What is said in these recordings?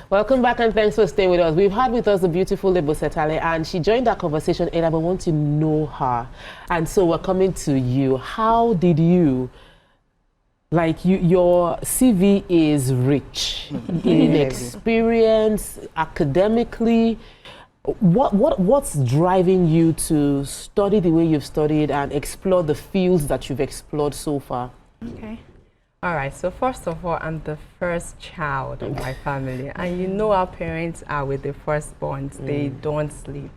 Welcome back and thanks for staying with us. We've had with us the beautiful Ebosetale, and she joined our conversation earlier, but we want to know her. And so we're coming to you. How did you, your CV is rich in experience, academically. What's driving you to study the way you've studied and explore the fields that you've explored so far? Okay. All right, so first of all, I'm the first child of my family. And you know our parents are with the firstborns. They don't sleep.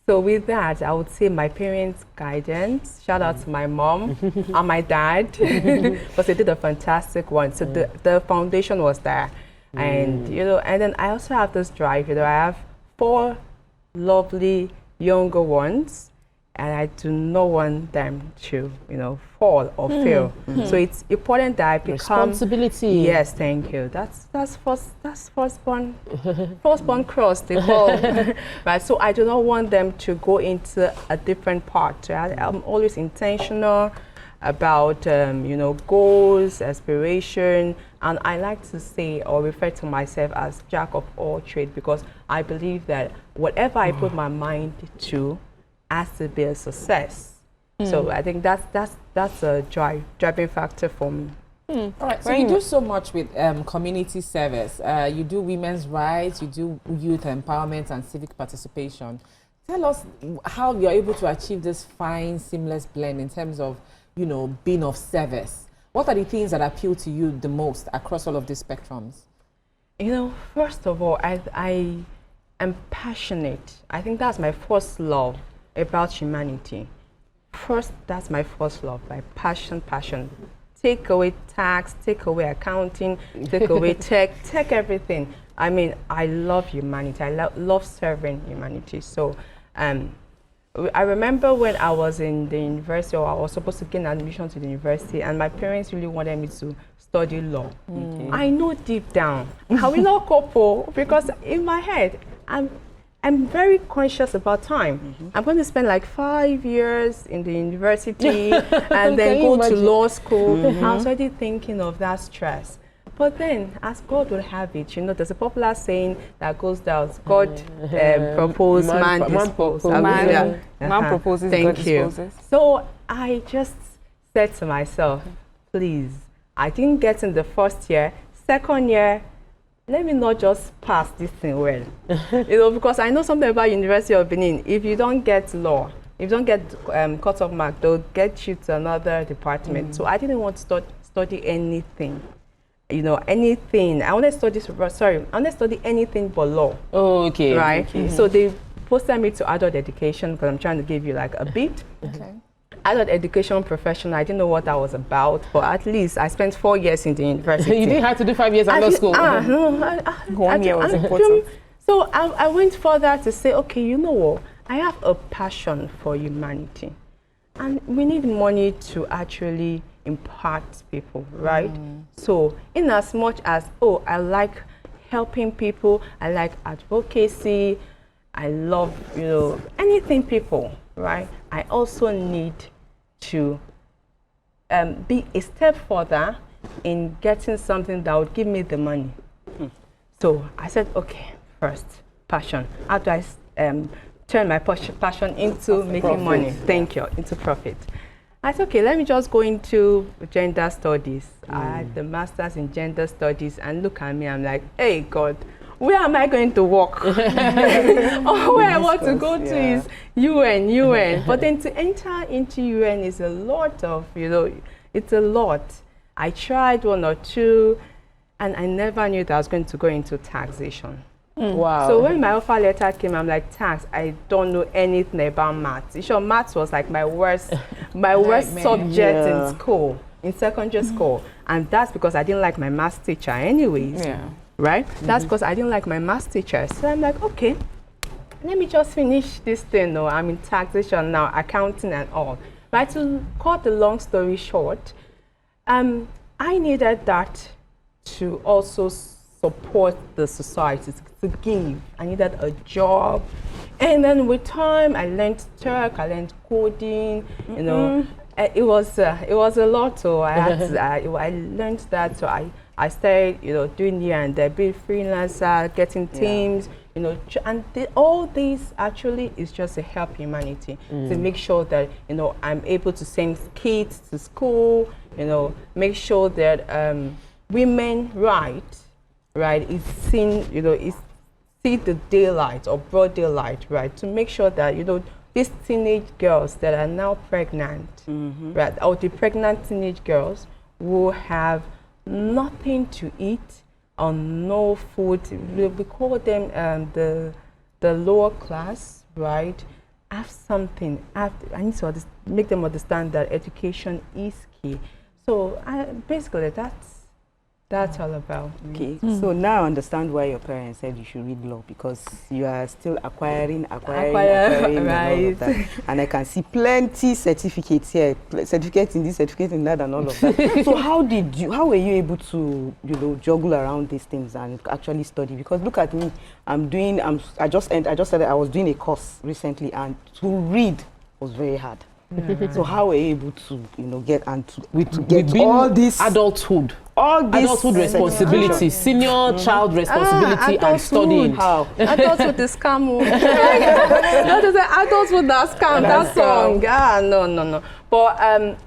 So with that, I would say my parents' guidance, shout out to my mom and my dad, because they did a fantastic one. So the foundation was there. And, and then I also have this drive, I have 4 lovely younger ones. And I do not want them to, fall or fail. So it's important that I become responsibility. Yes, thank you. That's firstborn cross they call, right? So I do not want them to go into a different part. I'm always intentional about goals, aspiration, and I like to say or refer to myself as jack of all trades, because I believe that whatever I put my mind to has to be a success. So I think that's a driving factor for me. All right, so you do so much with community service. You do women's rights, you do youth empowerment and civic participation. Tell us how you're able to achieve this fine, seamless blend in terms of, being of service. What are the things that appeal to you the most across all of these spectrums? First of all, I am passionate. I think that's my first love about humanity. First, that's my first love, my passion. Take away tax, take away accounting, take away tech everything. I mean, I love humanity. I love serving humanity. So I remember when I was in the university, or I was supposed to gain admission to the university, and my parents really wanted me to study law. I know deep down I will not couple, because in my head, I'm very conscious about time. I'm going to spend like 5 years in the university and then go to law school. I was already thinking of that stress. But then, as God will have it, there's a popular saying that goes down, God proposes, man disposes. Man proposes, God disposes. So I just said to myself, please, I didn't get in the first year, second year, let me not just pass this thing well. Because I know something about University of Benin. If you don't get law, if you don't get cut-off mark, they'll get you to another department. So I didn't want to study anything. Anything. I want to study anything but law. Oh, okay. Right? Okay. So they posted me to adult education, because I'm trying to give you like a bit. Okay. Adult education professional, I didn't know what that was about, but at least I spent 4 years in the university. You didn't have to do 5 years at law school. No, 1 year was important. So I went further to say, okay, you know what? I have a passion for humanity. And we need money to actually impart people, right? So in as much as, I like helping people, I like advocacy, I love, anything people, right? I also need to be a step further in getting something that would give me the money. So I said, okay, first, passion. How do I turn my passion into making profit. Money? Thank you, into profit. I said, okay, let me just go into gender studies. I had the master's in gender studies, and look at me, I'm like, hey, God, where am I going to work? Where I want to go to is UN. But then to enter into UN is a lot of, it's a lot. I tried 1 or 2, and I never knew that I was going to go into taxation. Wow. So when my offer letter came, I'm like, tax, I don't know anything about maths. Maths was like my worst subject in school, in secondary school. And that's because I didn't like my maths teacher anyways. Right? That's because I didn't like my maths teacher. So I'm like, okay, let me just finish this thing. No, I'm in taxation now, accounting and all. Right? To cut the long story short, I needed that to also support the society, to give. I needed a job. And then with time, I learned Turk, I learned coding, It was a lot. So I learned that. So I I started, doing here and there, being freelancer, getting teams, and all these actually is just to help humanity, to make sure that, I'm able to send kids to school, make sure that women right, is seen, is see the daylight or broad daylight, right, to make sure that, these teenage girls that are now pregnant, right, or the pregnant teenage girls will have nothing to eat or no food. We call them the lower class, right? Have something. I need to make them understand that education is key. So basically, that's all about. Okay, so now I understand why your parents said you should read law, because you are still acquiring right. And all of that. And I can see plenty certificates here, certificates in this, certificate in that, and all of that. So how were you able to, juggle around these things and actually study? Because look at me, I just said I was doing a course recently, and to read was very hard. So how were you able to, get and to get all this adulthood? All this adulthood responsibility, senior child responsibility, and studying. How? Adulthood is scam. That is adulthood that scam. That song. No. But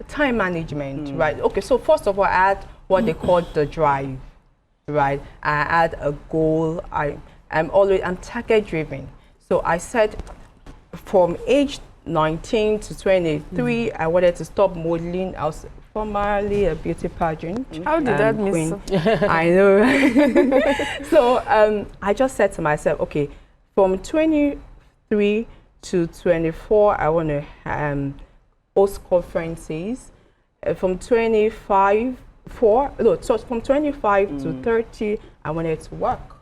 time management, right? Okay, so first of all, I had what they call the drive, right? I had a goal. I'm target driven. So I said, from age 19 to 23, I wanted to stop modeling. I was formerly a beauty pageant. How did that miss? I know, right? So I just said to myself, okay, from 23 to 24, I want to host conferences. From 25 to 30, I wanted to work.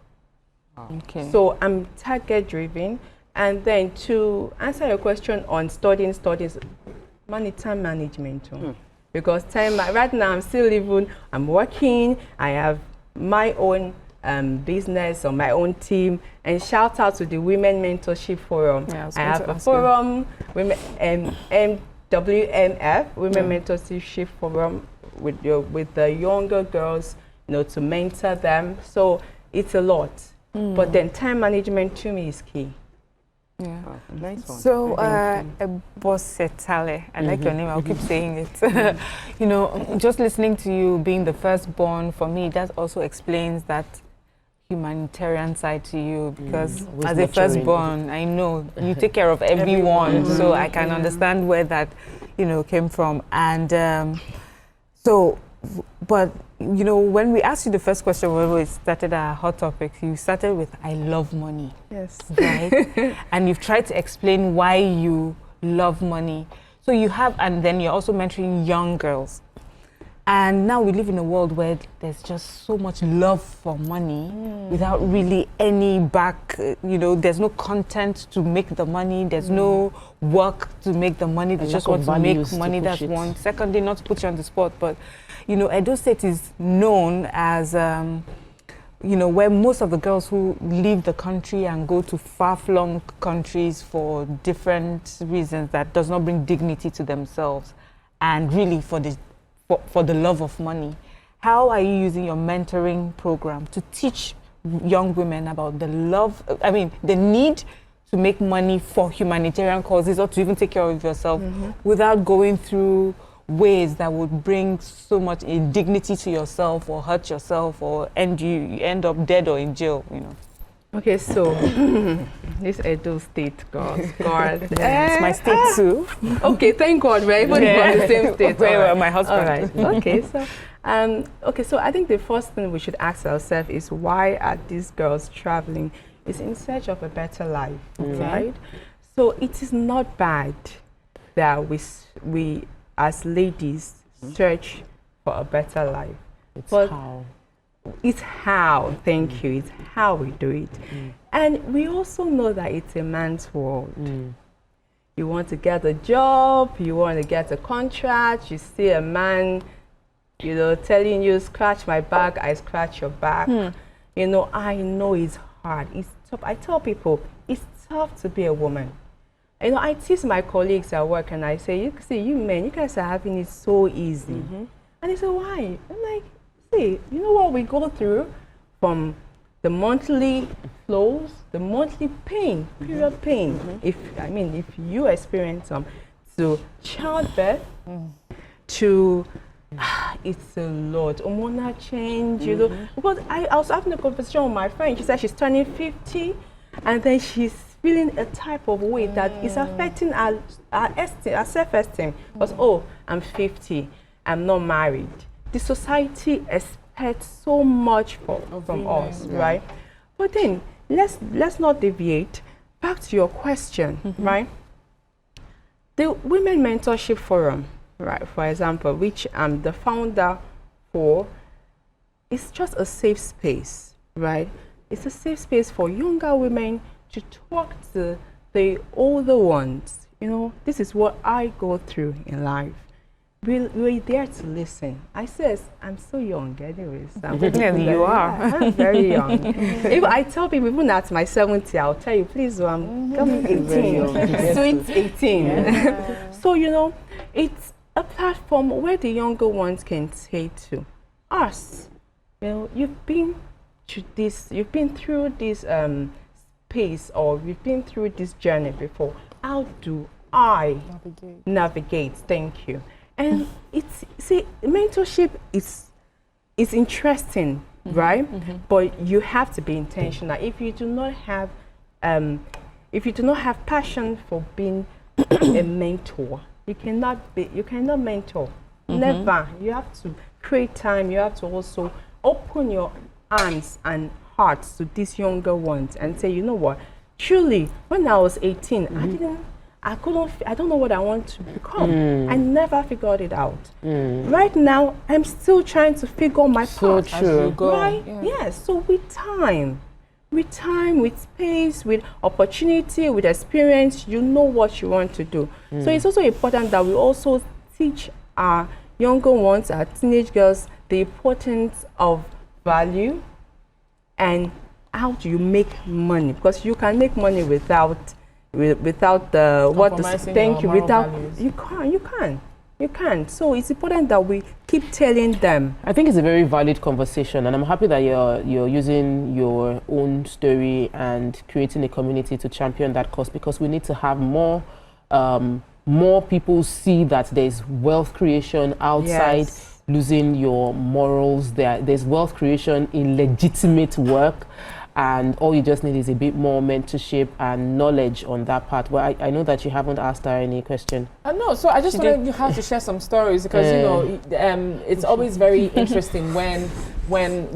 Okay. So I'm target driven. And then to answer your question on studies, time management too. Because right now I'm still living, I'm working, I have my own business or my own team, and shout out to the Women Mentorship Forum. Yeah, I have a forum, WMF, Women Mentorship Forum, with the younger girls, to mentor them. So it's a lot. But then time management to me is key. Yeah. Oh, nice one. So, Ebosetale, I like your name, I'll keep saying it. Just listening to you being the firstborn, for me, that also explains that humanitarian side to you, because as a firstborn, I know you take care of everyone, so I can understand where that, came from. And but when we asked you the first question when we started our hot topics, you started with "I love money." Yes. Right. And you've tried to explain why you love money. So you have, and then you're also mentoring young girls. And now we live in a world where there's just so much love for money without really any back, there's no content to make the money, there's no work to make the money, they just want to make money, that's one. Secondly, not to put you on the spot, but, Edo State is known as, where most of the girls who leave the country and go to far-flung countries for different reasons that does not bring dignity to themselves, and really for the love of money. How are you using your mentoring program to teach young women about the need to make money for humanitarian causes, or to even take care of yourself without going through ways that would bring so much indignity to yourself or hurt yourself or you end up dead or in jail, Okay, so this Edo State, God. It's my state too. Okay, thank God we're even from the same state. Well, my husband. All right. Okay, so I think the first thing we should ask ourselves is, why are these girls traveling? It's in search of a better life, right? So it is not bad that we as ladies search for a better life. It's how, thank you, it's how we do it. And we also know that it's a man's world. You want to get a job, you want to get a contract, you see a man, telling you, scratch my back, I scratch your back. I know it's hard, it's tough. I tell people, it's tough to be a woman. I tease my colleagues at work and I say, you men, you guys are having it so easy. And they say, why? I'm like, see, you know what we go through from the monthly flows, the monthly pain, period pain. If you experience some, to childbirth, to it's a lot. Hormonal change, you know. Because I was having a conversation with my friend. She said she's turning 50, and then she's feeling a type of weight that is affecting her self-esteem. Because I'm 50, I'm not married. The society expects so much from us, right? But then let's not deviate. Back to your question, right? The Women Mentorship Forum, right, for example, which I'm the founder for, it's just a safe space, right? It's a safe space for younger women to talk to the older ones. You know, this is what I go through in life. We're there to listen. I says, I'm so young anyways. You are. I'm very young. If I tell people, even at my 70, I'll tell you, please, I'm coming 18. Sweet 18. Yeah. So, you know, it's a platform where the younger ones can say to us, you know, you've been through this space, or we've been through this journey before. How do I navigate? Thank you. And mentorship is interesting, right? But you have to be intentional. If you do not have passion for being a mentor, you cannot mentor. Never. You have to create time. You have to also open your arms and hearts to these younger ones and say, you know what? Truly, when I was 18, I don't know what I want to become. I never figured it out. Right now, I'm still trying to figure my path. So true. Right? Yes. So with time, with space, with opportunity, with experience, you know what you want to do. So it's also important that we also teach our younger ones, our teenage girls, the importance of value and how do you make money, because you can make money without you can't. So it's important that we keep telling them. I think it's a very valid conversation, and I'm happy that you're using your own story and creating a community to champion that cause, because we need to have more people see that there's wealth creation outside losing your morals. There's wealth creation in legitimate work. And all you just need is a bit more mentorship and knowledge on that part. Well, I know that you haven't asked her any question. No, so I just wanted you have to share some stories, because you know it's always very interesting when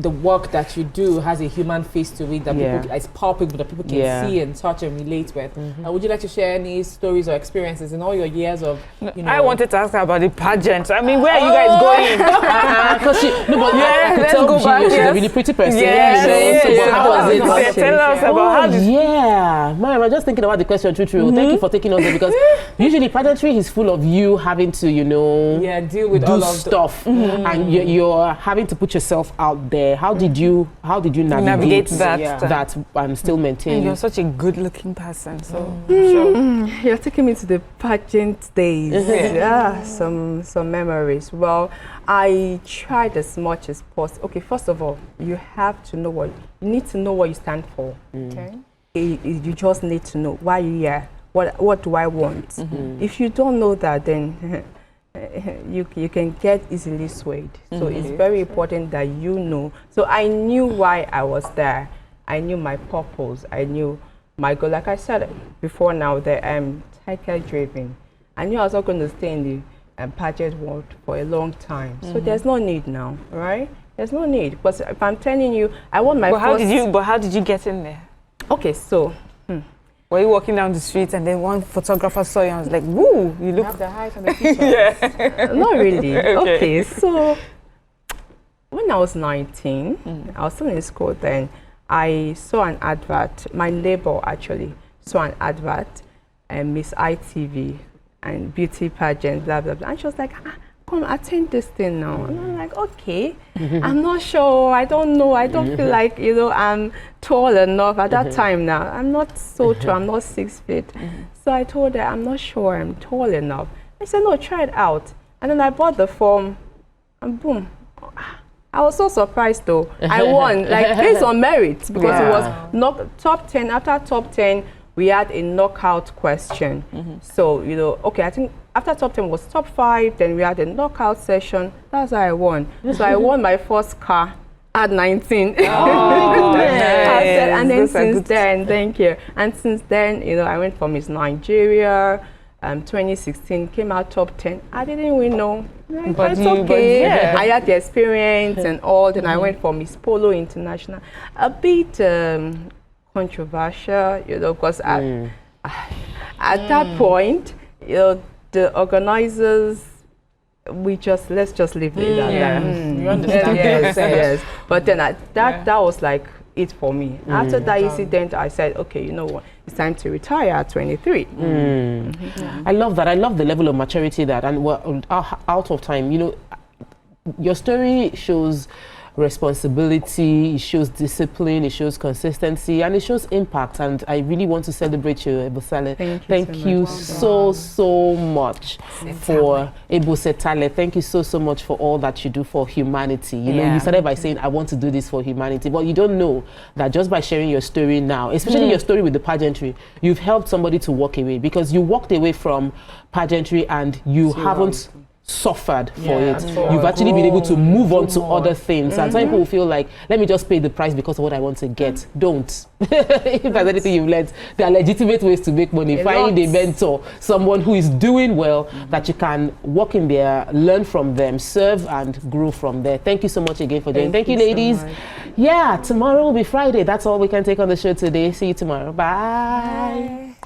the work that you do has a human face to it, that people, it's palpable, that people can see and touch and relate with. Would you like to share any stories or experiences in all your years of? You know, I wanted to ask her about the pageant. I mean, where are you guys going? Let's go back. She's a really pretty person. Tell us about how. Yeah, Ma'am, I'm just thinking about the question. True. Thank you for taking us there, because usually pageantry is full of you having to, you know, deal with all of stuff, and you're having to put yourself out there. How did you navigate that and still maintain? And you're such a good-looking person, so You're taking me to the pageant days. Some memories. Well, I tried as much as possible. Okay, first of all, you need to know what you stand for. Okay, you just need to know why you're here. What do I want? If you don't know that, then you can get easily swayed. So it's very important that you know. So I knew why I was there. I knew my purpose. I knew my goal. Like I said before, now that I'm title driven. I knew I was not going to stay in the pageant world for a long time. So there's no need now, right? There's no need, because if I'm telling you, I want my But how did you get in there? Okay, so were you walking down the street and then one photographer saw you and was like, woo, you look... have the height and the features. Not really. Okay, so when I was 19, I was still in school then, I saw an advert. My neighbor actually saw an advert, Miss ITV and beauty pageant, blah, blah, blah. And she was like, come attend this thing now. And I'm like, okay, I'm not sure, I don't know, I don't feel like, you know, I'm tall enough at that time now. I'm not so tall, I'm not 6 feet. So I told her, I'm not sure I'm tall enough. I said, no, try it out. And then I bought the form, and boom, I was so surprised though. I won, like based on merit, because it was top 10. After top 10, we had a knockout question. So, you know, okay, I think after top 10 was top 5, then we had a knockout session. That's how I won. So I won my first car at 19. And then since then, thank you. And since then, you know, I went for Miss Nigeria. 2016 came out top 10. I didn't win, no. But it's okay. I had the experience and all. Then I went for Miss Polo International. A bit controversial, you know, because at that point, you know, the organizers, let's just leave it at that. You understand? Yes. But then that was like it for me. After that incident, I said, okay, you know what? It's time to retire at 23. I love that. I love the level of maturity that, and we're out of time. You know, your story shows responsibility, it shows discipline, it shows consistency, and it shows impact. And I really want to celebrate you, Ebosetale. Thank you so much for Ebosetale. Thank you so much for all that you do for humanity. You know, you started by saying, I want to do this for humanity, but you don't know that just by sharing your story now, especially your story with the pageantry, you've helped somebody to walk away, because you walked away from pageantry and you haven't suffered for it. You've actually been able to move on to other things. And some people feel like, let me just pay the price because of what I want to get. Don't. If there's anything you've learned, there are legitimate ways to make money. Find a mentor, someone who is doing well, that you can walk in there, learn from them, serve and grow from there. Thank you so much again for joining. Thank you, ladies. So tomorrow will be Friday. That's all we can take on the show today. See you tomorrow. Bye.